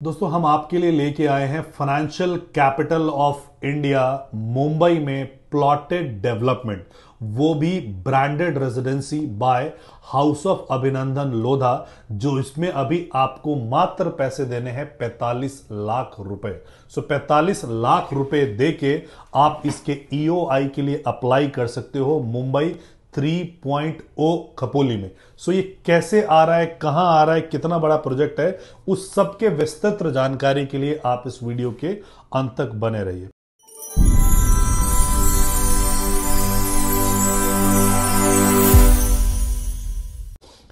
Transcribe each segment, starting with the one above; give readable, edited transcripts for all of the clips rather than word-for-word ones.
दोस्तों हम आपके लिए लेके आए हैं financial capital of India Mumbai में प्लॉटेड डेवलपमेंट, वो भी branded residency by house of Abhinandan Lodha. जो इसमें अभी आपको मात्र पैसे देने हैं 45 लाख रुपए। सो 45 लाख रुपए देके आप इसके ईओआई के लिए अप्लाई कर सकते हो मुंबई 3.0 खपोली में। सो ये कैसे आ रहा है, कहां आ रहा है, कितना बड़ा प्रोजेक्ट है, उस सब के विस्तृत जानकारी के लिए आप इस वीडियो के अंत तक बने रहिए।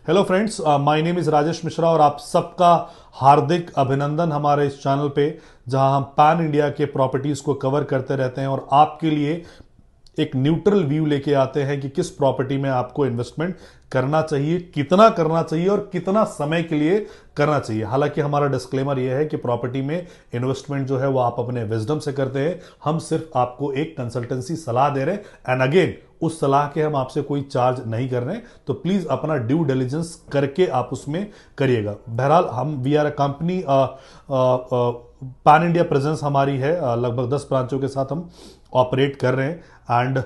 Hello friends, my name is Rajesh Mishra और आप सबका हार्दिक अभिनंदन हमारे इस चैनल पे, जहां हम पैन इंडिया के प्रॉपर्टीज को कवर करते रहते हैं और आपके लिए एक न्यूट्रल व्यू लेके आते हैं कि किस प्रॉपर्टी में आपको इन्वेस्टमेंट करना चाहिए, कितना करना चाहिए और कितना समय के लिए करना चाहिए। हालांकि हमारा डिस्क्लेमर यह है कि प्रॉपर्टी में इन्वेस्टमेंट जो है वो आप अपने विजडम से करते हैं, हम सिर्फ आपको एक कंसल्टेंसी सलाह दे रहे हैं। एंड अगेन, उस सलाह के हम आपसे कोई चार्ज नहीं कर रहे हैं, तो प्लीज अपना ड्यू डिलिजेंस करके आप उसमें करिएगा। बहरहाल हम we are a company, pan India presence हमारी है, लगभग 10 ब्रांचों के साथ हम ऑपरेट कर रहे हैं। एंड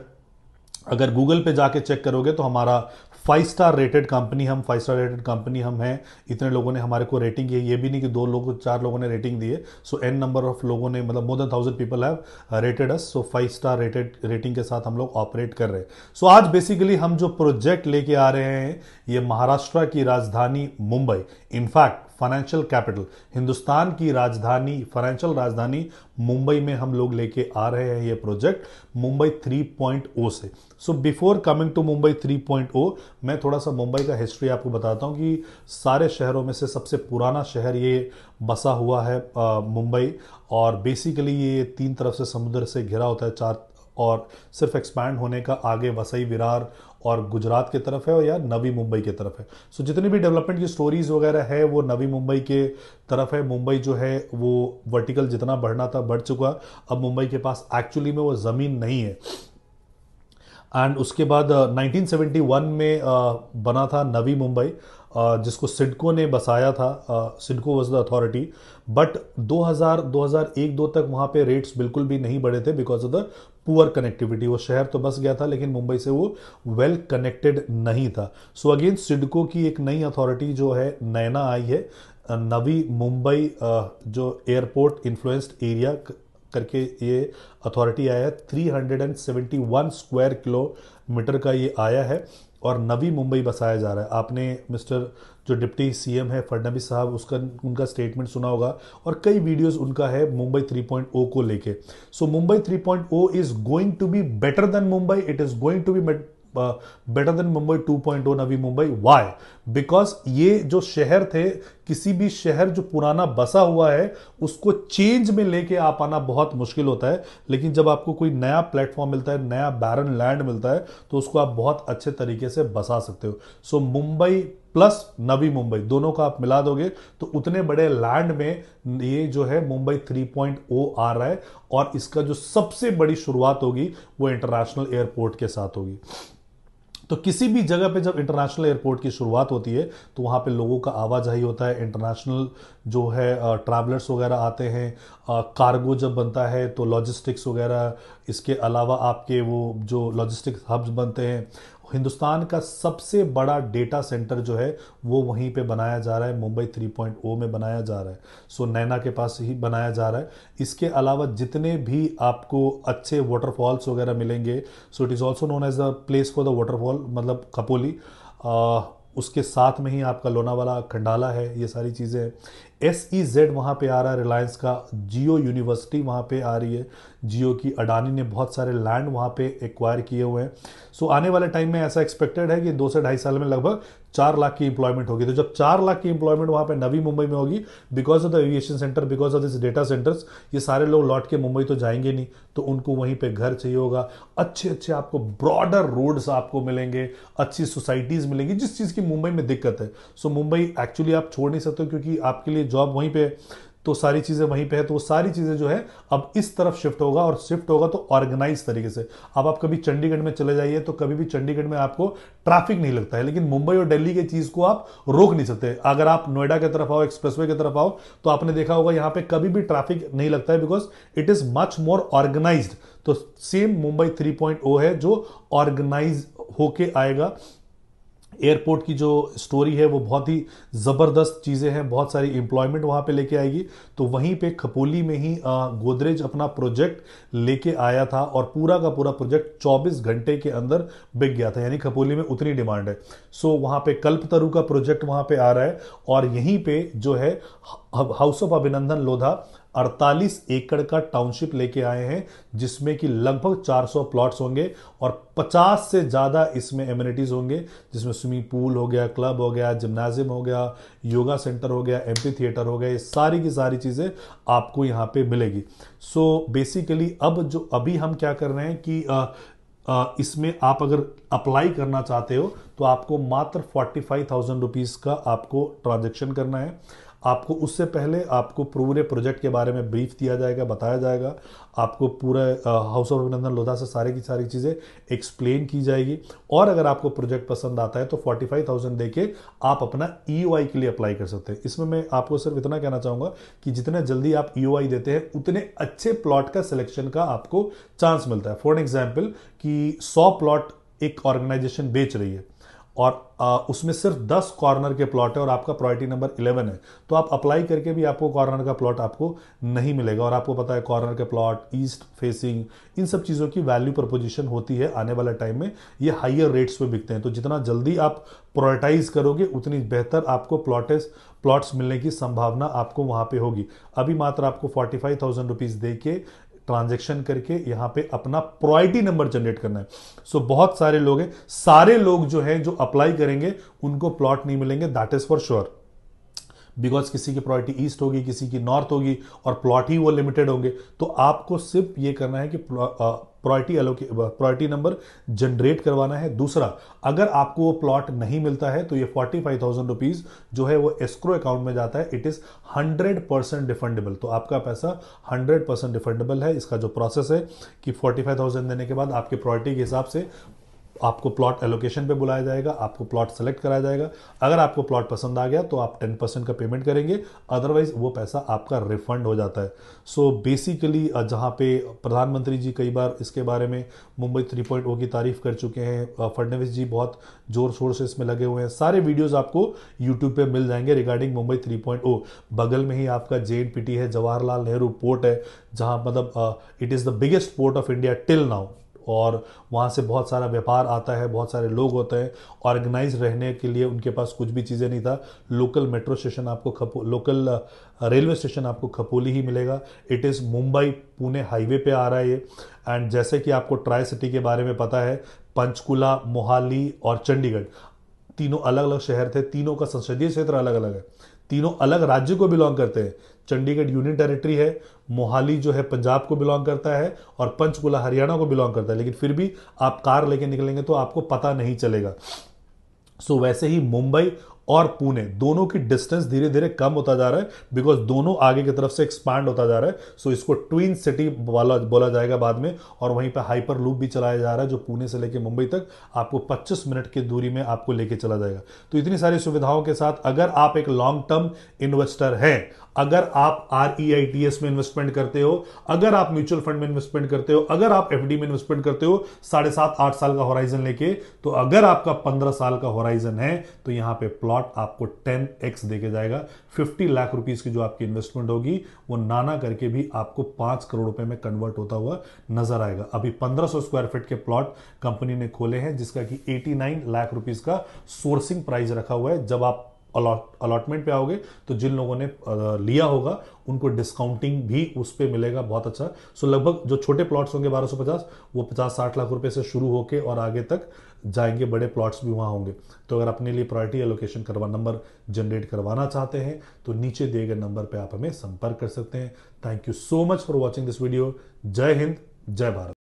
अगर गूगल पे जाके चेक करोगे तो हमारा 5 स्टार रेटेड कंपनी, हम 5 स्टार रेटेड कंपनी हम हैं। इतने लोगों ने हमारे को रेटिंग की है, ये भी नहीं कि 2 लोगों 4 लोगों ने रेटिंग दी है। सो एन नंबर ऑफ लोगों ने, मतलब more than 1000 people have rated us. So 5 star rated rating के साथ हम लोग ऑपरेट कर रहे हैं। सो आज बेसिकली हम जो प्रोजेक्ट लेके आ रहे हैं, ये महाराष्ट्र की राजधानी Mumbai, in fact financial capital, Hindustan की राजधानी, फाइनेंशियल राजधानी मुंबई में हम लोग लेके आ रहे हैं ये प्रोजेक्ट मुंबई 3.0 से। So before coming to Mumbai 3.0, मैं थोड़ा सा मुंबई का हिस्ट्री आपको बताता हूं कि सारे शहरों में से सबसे पुराना शहर ये बसा हुआ है मुंबई। और बेसिकली ये 3 तरफ से समुद्र से घिरा होता है, 4, और सिर्फ एक्सपैंड होने का आगे वसई विरार और गुजरात की तरफ है, और या नवी मुंबई की तरफ है। सो जितनी भी डेवलपमेंट की स्टोरीज वगैरह है वो नवी मुंबई के तरफ है। मुंबई जो है वो वर्टिकल जितना बढ़ना था बढ़ चुका, अब मुंबई के पास एक्चुअली में वो ज़मीन नहीं है। एंड उसके बाद 1971 में बना था नवी मुंबई, जिसको सिडको ने बसाया था। CIDCO was the authority, but 2001-2 तक वहाँ पे रेट्स बिल्कुल भी नहीं बढ़े थे because of the poor connectivity. वो शहर तो बस गया था लेकिन मुंबई से वो वेल कनेक्टेड नहीं था। सो अगेन सिडको की एक नई अथॉरिटी जो है नैना आई है, नवी मुंबई जो एयरपोर्ट इन्फ्लुएंस्ड एरिया करके ये अथॉरिटी आया है। 371 स्क्वायर किलोमीटर का ये आया है और नवी मुंबई बसाया जा रहा है। आपने मिस्टर जो डिप्टी सीएम है फडणवीस साहब, उनका स्टेटमेंट सुना होगा और कई वीडियोस उनका है मुंबई 3.0 को लेके। So Mumbai 3.0 is going to be better than Mumbai, it is going to be better than Mumbai 2.0 Navi Mumbai. Why? Because ये जो शहर थे, किसी भी शहर जो पुराना बसा हुआ है उसको चेंज में लेके आ पाना बहुत मुश्किल होता है, लेकिन जब आपको कोई नया प्लेटफॉर्म मिलता है, नया बैरन लैंड मिलता है, तो उसको आप बहुत अच्छे तरीके से बसा सकते हो। सो मुंबई प्लस नवी मुंबई दोनों का आप मिला दोगे तो उतने बड़े लैंड में ये जो है मुंबई 3.0 आ रहा है। और इसका जो सबसे बड़ी शुरुआत होगी वो इंटरनेशनल एयरपोर्ट के साथ होगी। तो किसी भी जगह पे जब इंटरनेशनल एयरपोर्ट की शुरुआत होती है तो वहाँ पे लोगों का आवाजाही होता है, इंटरनेशनल जो है ट्रैवलर्स वगैरह आते हैं, कार्गो जब बनता है तो लॉजिस्टिक्स वगैरह, इसके अलावा आपके वो जो लॉजिस्टिक्स हब्स बनते हैं। हिंदुस्तान का सबसे बड़ा डेटा सेंटर जो है वो वहीं पे बनाया जा रहा है, मुंबई 3.0 में बनाया जा रहा है। सो नैना के पास ही बनाया जा रहा है। इसके अलावा जितने भी आपको अच्छे वाटरफॉल्स वगैरह मिलेंगे, so it is also known as the place for the waterfall, मतलब खपोली। उसके साथ में ही आपका लोनावाला खंडाला है, ये सारी चीज़ें। SEZ वहाँ पे आ रहा है रिलायंस का, जियो यूनिवर्सिटी वहाँ पे आ रही है, जियो की, अडानी ने बहुत सारे लैंड वहाँ पे एक्वायर किए हुए हैं। सो आने वाले टाइम में ऐसा एक्सपेक्टेड है कि 2 से 2.5 साल में लगभग 4 लाख की इंप्लॉयमेंट होगी। तो जब 4 लाख की इंप्लॉयमेंट वहाँ पे नवी मुंबई में होगी, because of the aviation centre, because of this data centres, ये सारे लोग लौट के मुंबई तो जाएंगे नहीं, तो उनको वहीं पे घर चाहिए होगा। अच्छे अच्छे आपको ब्रॉडर रोड्स आपको मिलेंगे, अच्छी सोसाइटीज मिलेंगी, जिस चीज़ की मुंबई में दिक्कत है। सो मुंबई एक्चुअली आप छोड़ नहीं सकते क्योंकि आपके लिए जॉब वहीं पे तो सारी चीजें वहीं पे है, तो वो सारी चीजें जो है अब इस तरफ शिफ्ट होगा, और शिफ्ट होगा तो ऑर्गेनाइज तरीके से। अब आप कभी चंडीगढ़ में चले जाइए तो कभी भी चंडीगढ़ में आपको ट्रैफिक नहीं लगता है, लेकिन मुंबई और दिल्ली की चीज को आप रोक नहीं सकते। अगर आप नोएडा की तरफ आओ, एक्सप्रेसवे की तरफ आओ, तो आपने देखा होगा यहां पे कभी भी ट्रैफिक नहीं लगता है, because it is much more organised. तो सेम मुंबई 3.0 है जो ऑर्गेनाइज होके आएगा। एयरपोर्ट की जो स्टोरी है वो बहुत ही ज़बरदस्त चीज़ें हैं, बहुत सारी एम्प्लॉयमेंट वहाँ पे लेके आएगी। तो वहीं पे खपोली में ही गोदरेज अपना प्रोजेक्ट लेके आया था, और पूरा का पूरा प्रोजेक्ट 24 घंटे के अंदर बिक गया था, यानी खपोली में उतनी डिमांड है। सो वहाँ पे कल्पतरु का प्रोजेक्ट वहाँ पे आ रहा है, और यहीं पे जो है हाउस ऑफ अभिनंदन लोधा 48 एकड़ का टाउनशिप लेके आए हैं, जिसमें कि लगभग 400 प्लॉट्स होंगे, और 50 से ज्यादा इसमें एमिनिटीज होंगे, जिसमें स्विमिंग पूल हो गया, क्लब हो गया, जिम्नाजियम हो गया, योगा सेंटर हो गया, एम्पी थिएटर हो गया। ये सारी की सारी चीजें आपको यहां पे मिलेगी। सो बेसिकली अब जो अभी हम क्या कर रहे हैं कि इसमें आप अगर अप्लाई करना चाहते हो तो आपको मात्र 45,000 रुपीज का आपको ट्रांजेक्शन करना है। आपको उससे पहले आपको पूरे प्रोजेक्ट के बारे में ब्रीफ दिया जाएगा, बताया जाएगा, आपको पूरा हाउस ऑफ अभिनंदन लोधा से सारी की सारी चीज़ें एक्सप्लेन की जाएगी। और अगर आपको प्रोजेक्ट पसंद आता है तो 45,000 देके आप अपना ईओआई के लिए अप्लाई कर सकते हैं। इसमें मैं आपको सिर्फ इतना कहना चाहूँगा कि जितने जल्दी आप ईओआई देते हैं उतने अच्छे प्लॉट का सिलेक्शन का आपको चांस मिलता है। फॉर एग्जाम्पल कि 100 प्लॉट एक ऑर्गेनाइजेशन बेच रही है, और उसमें सिर्फ 10 कॉर्नर के प्लॉट है, और आपका प्रायोरिटी नंबर 11 है, तो आप अप्लाई करके भी आपको कॉर्नर का प्लॉट आपको नहीं मिलेगा। और आपको पता है कॉर्नर के प्लॉट, ईस्ट फेसिंग, इन सब चीज़ों की वैल्यू प्रपोजिशन होती है आने वाले टाइम में, ये हाइयर रेट्स पे बिकते हैं। तो जितना जल्दी आप प्रायोरिटाइज करोगे उतनी बेहतर आपको प्लॉट्स मिलने की संभावना आपको वहां पे होगी। अभी मात्र आपको 45,000 रुपीज दे के ट्रांजेक्शन करके यहां पे अपना प्रायोरिटी नंबर जनरेट करना है। सो बहुत सारे लोग हैं, सारे लोग जो हैं जो अप्लाई करेंगे उनको प्लॉट नहीं मिलेंगे, that is for sure, because किसी की प्रायोरिटी ईस्ट होगी, किसी की नॉर्थ होगी, और प्लॉट ही वो लिमिटेड होंगे। तो आपको सिर्फ ये करना है कि प्रायोरिटी नंबर जनरेट करवाना है। दूसरा, अगर आपको वो प्लॉट नहीं मिलता है तो ये 45,000 रुपीज जो है वो एस्क्रो अकाउंट में जाता है। इट इज 100% रिफंडेबल, तो आपका पैसा 100% रिफंडेबल है। इसका जो प्रोसेस है कि 45,000 देने के बाद आपके प्रायोरिटी के हिसाब से आपको प्लॉट एलोकेशन पे बुलाया जाएगा, आपको प्लॉट सेलेक्ट कराया जाएगा। अगर आपको प्लॉट पसंद आ गया तो आप 10% का पेमेंट करेंगे, अदरवाइज वो पैसा आपका रिफंड हो जाता है। सो बेसिकली जहां पे प्रधानमंत्री जी कई बार इसके बारे में मुंबई 3.0 की तारीफ कर चुके हैं, फडणवीस जी बहुत जोर शोर से इसमें लगे हुए हैं। सारे वीडियोज आपको यूट्यूब पे मिल जाएंगे रिगार्डिंग मुंबई 3.0। बगल में ही आपका JNPT है, जवाहरलाल नेहरू पोर्ट है, जहां मतलब it is the biggest port of India till now, और वहाँ से बहुत सारा व्यापार आता है, बहुत सारे लोग होते हैं। ऑर्गेनाइज रहने के लिए उनके पास कुछ भी चीज़ें नहीं था। लोकल मेट्रो स्टेशन आपको लोकल रेलवे स्टेशन आपको खपोली ही मिलेगा। It is Mumbai Pune highway पे आ रहा है ये। एंड जैसे कि आपको ट्राई सिटी के बारे में पता है, पंचकुला, मोहाली और चंडीगढ़ तीनों अलग अलग शहर थे, तीनों का संसदीय क्षेत्र अलग अलग है, तीनों अलग राज्य को बिलोंग करते हैं। चंडीगढ़ यूनियन टेरिटरी है, मोहाली जो है पंजाब को बिलोंग करता है, और पंचकुला हरियाणा को बिलोंग करता है। लेकिन फिर भी आप कार लेके निकलेंगे तो आपको पता नहीं चलेगा। सो वैसे ही मुंबई और पुणे दोनों की डिस्टेंस धीरे धीरे कम होता जा रहा है, बिकॉज दोनों आगे की तरफ से एक्सपांड होता जा रहा है। सो इसको ट्विन सिटी बोला जाएगा बाद में। और वहीं पे हाइपर लूप भी चलाया जा रहा है, जो पुणे से लेके मुंबई तक आपको 25 मिनट की दूरी में आपको लेके चला जाएगा। तो इतनी सारी सुविधाओं के साथ अगर आप एक लॉन्ग टर्म इन्वेस्टर हैं, अगर आप REITs में इन्वेस्टमेंट करते हो, अगर आप म्यूचुअल फंड में इन्वेस्टमेंट करते हो, अगर आप FD में इन्वेस्टमेंट करते हो 7.5-8 साल का होराइजन लेके, तो अगर आपका 15 साल का होराइजन है तो यहां पे प्लॉट आपको 10x देके जाएगा। 50 लाख रुपीस की जो आपकी इन्वेस्टमेंट होगी वो नाना करके भी आपको 5 करोड़ रुपए में कन्वर्ट होता हुआ नजर आएगा। अभी 1500 स्क्वायर फीट के प्लॉट कंपनी ने खोले हैं, जिसका कि 89 लाख रुपीस का सोर्सिंग प्राइस रखा हुआ है। जब आप अलॉटमेंट पे आओगे तो जिन लोगों ने लिया होगा उनको डिस्काउंटिंग भी उस पे मिलेगा बहुत अच्छा। सो लगभग जो छोटे प्लॉट्स होंगे 1250, वो 50-60 लाख रुपए से शुरू होके और आगे तक जाएंगे, बड़े प्लॉट्स भी वहां होंगे। तो अगर अपने लिए प्रायोरिटी एलोकेशन नंबर जनरेट करवाना चाहते हैं तो नीचे दिए गए नंबर पे आप हमें संपर्क कर सकते हैं। Thank you so much for watching this video. जय हिंद, जय भारत।